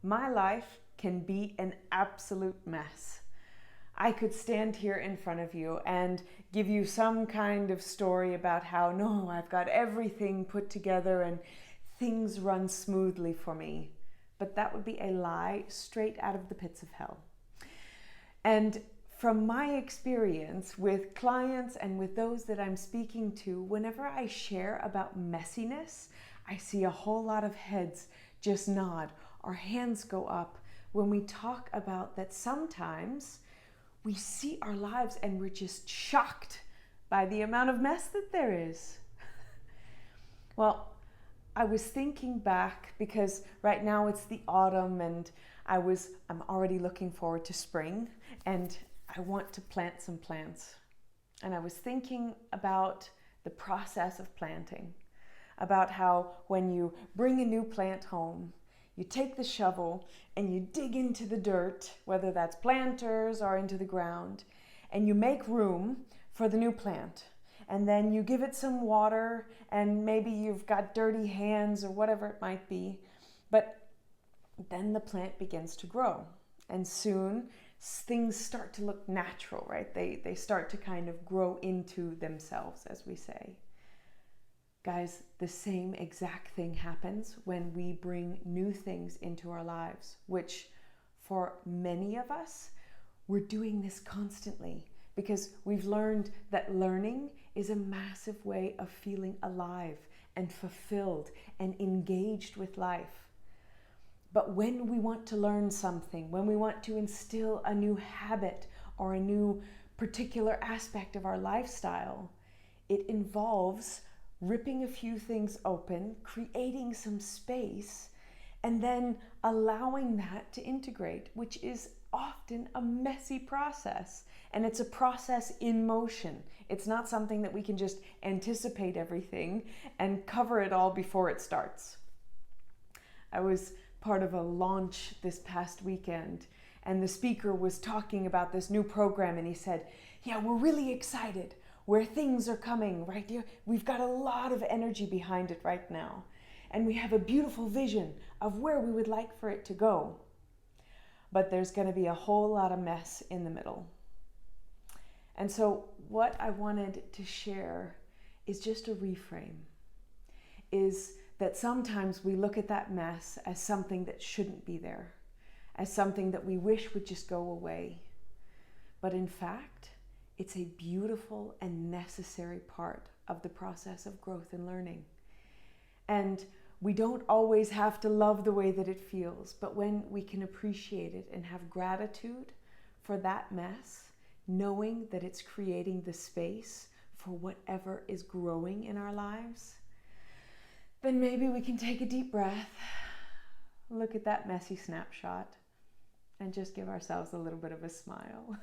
My life can be an absolute mess. I could stand here in front of you and give you some kind of story about how, no, I've got everything put together and things run smoothly for me. But that would be a lie straight out of the pits of hell. And from my experience with clients and with those that I'm speaking to, whenever I share about messiness, I see a whole lot of heads just nod or hands go up when we talk about that sometimes we see our lives and we're just shocked by the amount of mess that there is. Well, I was thinking back because right now it's the autumn and I'm already looking forward to spring and I want to plant some plants. And I was thinking about the process of planting, about how when you bring a new plant home, you take the shovel and you dig into the dirt, whether that's planters or into the ground, and you make room for the new plant. And then you give it some water and maybe you've got dirty hands or whatever it might be. But then the plant begins to grow. And soon things start to look natural, right? They start to kind of grow into themselves, as we say. Guys, the same exact thing happens when we bring new things into our lives, which for many of us, we're doing this constantly because we've learned that learning is a massive way of feeling alive and fulfilled and engaged with life. But when we want to learn something, when we want to instill a new habit or a new particular aspect of our lifestyle, it involves ripping a few things open, creating some space, and then allowing that to integrate, which is often a messy process. And it's a process in motion. It's not something that we can just anticipate everything and cover it all before it starts. I was part of a launch this past weekend, and the speaker was talking about this new program, and he said, yeah, we're really excited where things are coming, right? We've got a lot of energy behind it right now, and we have a beautiful vision of where we would like for it to go. But there's going to be a whole lot of mess in the middle. And so what I wanted to share is just a reframe, is that sometimes we look at that mess as something that shouldn't be there, as something that we wish would just go away. But in fact, it's a beautiful and necessary part of the process of growth and learning. And we don't always have to love the way that it feels, but when we can appreciate it and have gratitude for that mess, knowing that it's creating the space for whatever is growing in our lives, then maybe we can take a deep breath, look at that messy snapshot, and just give ourselves a little bit of a smile.